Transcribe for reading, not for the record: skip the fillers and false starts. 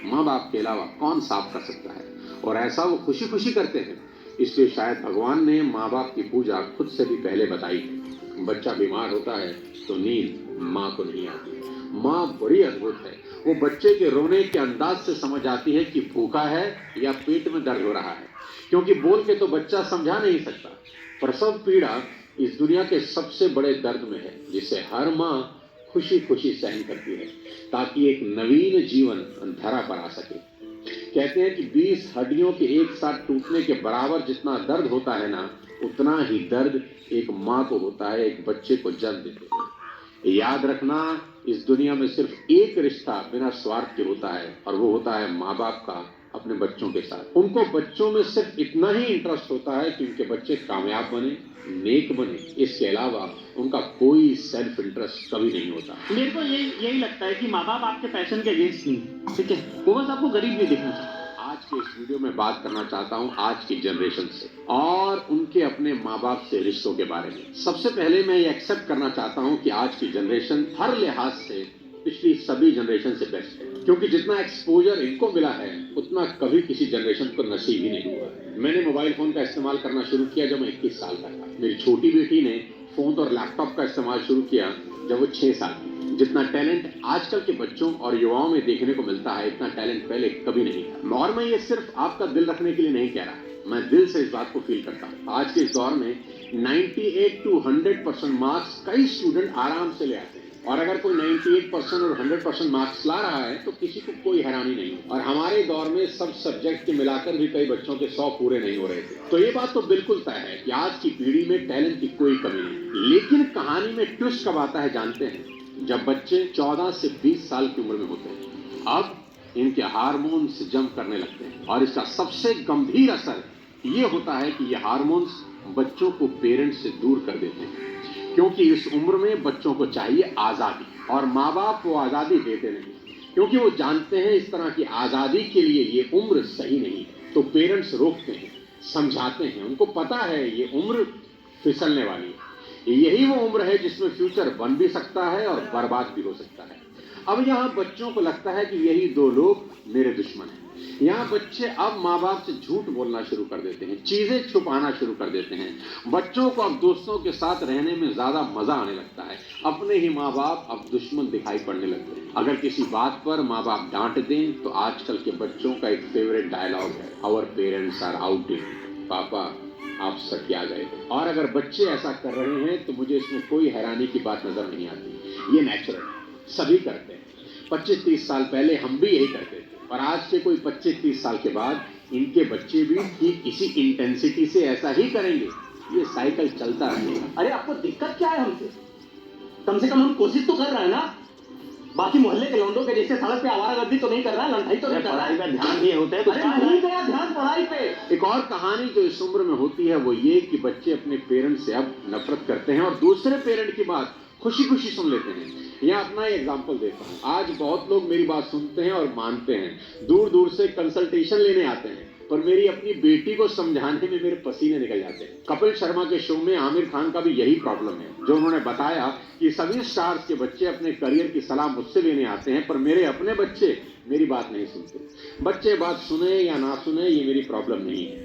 माँ बाप के अलावा कौन साफ कर सकता है, और ऐसा वो खुशी खुशी करते हैं। इसलिए शायद भगवान ने माँ बाप की पूजा खुद से भी पहले बताई है। बच्चा बीमार होता है तो नींद माँ को नहीं आती। माँ बड़ी अद्भुत है, वो बच्चे के रोने के अंदाज से समझ आती है कि भूखा है या पेट में दर्द हो रहा है, क्योंकि बोल के तो बच्चा समझा नहीं सकता। प्रसव पीड़ा इस दुनिया के सबसे बड़े दर्द में है, जिसे हर माँ खुशी खुशी सहन करती है ताकि एक नवीन जीवन धरा पर आ सके। कहते हैं कि 20 हड्डियों के एक साथ टूटने के बराबर जितना दर्द होता है ना, उतना ही दर्द एक माँ को होता है एक बच्चे को जन्म देते हुए। याद रखना, इस दुनिया में सिर्फ एक रिश्ता बिना स्वार्थ के होता है, और वो होता है माँ बाप का अपने बच्चों के साथ। उनको बच्चों में सिर्फ इतना ही इंटरेस्ट होता है कि उनके बच्चे कामयाब बने, नेक बने। इसके अलावा उनका कोई सेल्फ इंटरेस्ट कभी नहीं होता। मेरे को यही लगता है कि माँ बाप आपके पैशन के अगेंस्ट नहीं, ठीक है, वो बस आपको गरीब नहीं दिखना चाहते। आज के इस वीडियो में बात करना चाहता हूं आज की जनरेशन से और उनके अपने माँ बाप से रिश्तों के बारे में। सबसे पहले मैं ये एक्सेप्ट करना चाहता हूं कि आज की जनरेशन हर लिहाज से पिछली सभी जनरेशन से बेस्ट है, क्योंकि जितना एक्सपोजर इनको मिला है उतना कभी किसी जनरेशन को नसीब ही नहीं हुआ है। मैंने मोबाइल फोन का इस्तेमाल करना शुरू किया जब मैं 21 साल का था। मेरी छोटी बेटी ने फोन और लैपटॉप का इस्तेमाल शुरू किया जब वो 6 साल की। जितना टैलेंट आजकल के बच्चों और युवाओं में देखने को मिलता है, इतना टैलेंट पहले कभी नहीं था। और मैं ये सिर्फ आपका दिल रखने के लिए नहीं कह रहा, मैं दिल से इस बात को फील करता हूँ। आज के इस दौर में 98 to 100% मार्क्स कई स्टूडेंट आराम से ले आते हैं, और अगर कोई 98% और 100% मार्क्स ला रहा है तो किसी को कोई हैरानी नहीं। और हमारे दौर में सब सब्जेक्ट के मिलाकर भी कई बच्चों के 100 पूरे नहीं हो रहे थे। तो ये बात तो बिल्कुल तय है कि आज की पीढ़ी में टैलेंट की कोई कमी नहीं। लेकिन कहानी में ट्विस्ट कब आता है जानते हैं? जब बच्चे 14 से 20 साल की उम्र में होते हैं। अब इनके हार्मोन्स जंप करने लगते हैं, और इसका सबसे गंभीर असर ये होता है कि ये हार्मोन्स बच्चों को पेरेंट्स से दूर कर देते हैं, क्योंकि इस उम्र में बच्चों को चाहिए आज़ादी, और माँ बाप वो आज़ादी देते नहीं, क्योंकि वो जानते हैं इस तरह की आज़ादी के लिए ये उम्र सही नहीं है। तो पेरेंट्स रोकते हैं, समझाते हैं, उनको पता है ये उम्र फिसलने वाली है। यही वो उम्र है जिसमें फ्यूचर बन भी सकता है और बर्बाद भी हो सकता है। अब यहाँ बच्चों को लगता है कि यही दो लोग मेरे दुश्मन हैं। यहाँ बच्चे अब माँ बाप से झूठ बोलना शुरू कर देते हैं, चीजें छुपाना शुरू कर देते हैं। बच्चों को अब दोस्तों के साथ रहने में ज्यादा मजा आने लगता है। अपने ही माँ बाप अब दुश्मन दिखाई पड़ने लगते हैं। अगर किसी बात पर माँ बाप डांट दें तो आजकल के बच्चों का एक फेवरेट डायलॉग है, आवर पेरेंट्स आर आउटेड। पापा आप सत्या गए। और अगर बच्चे ऐसा कर रहे हैं तो मुझे इसमें कोई हैरानी की बात नजर नहीं आती। ये नेचुरल है, सभी करते हैं। 25-30 साल पहले हम भी यही करते थे, और आज से कोई 25-30 साल के बाद इनके बच्चे भी ठीक इसी इंटेंसिटी से ऐसा ही करेंगे। ये साइकिल चलता रहेगा। अरे आपको दिक्कत क्या है हमसे? कम से कम हम कोशिश तो कर रहे हैं ना। बाकी मोहल्ले के लौंडों के जैसे सड़क पे आवारागर्दी तो नहीं कर रहा, लड़ाई तो नहीं कर रहा। पढ़ाई पे ध्यान दिए होते हैं। अरे नहीं गया ध्यान पढ़ाई पे। एक और कहानी जो इस उम्र में होती है वो ये कि बच्चे अपने पेरेंट्स से अब नफरत करते हैं और दूसरे पेरेंट की बात खुशी खुशी सुन लेते हैं। यहाँ अपना एग्जाम्पल देता हूँ। आज बहुत लोग मेरी बात सुनते हैं और मानते हैं, दूर दूर से कंसल्टेशन लेने आते हैं, पर मेरी अपनी बेटी को समझाने में मेरे पसीने निकल जाते हैं। कपिल शर्मा के शो में आमिर खान का भी यही प्रॉब्लम है, जो उन्होंने बताया कि सभी स्टार्स के बच्चे अपने करियर की सलाह मुझसे लेने आते हैं, पर मेरे अपने बच्चे मेरी बात नहीं सुनते। बच्चे बात सुने या ना सुने, ये मेरी प्रॉब्लम नहीं है।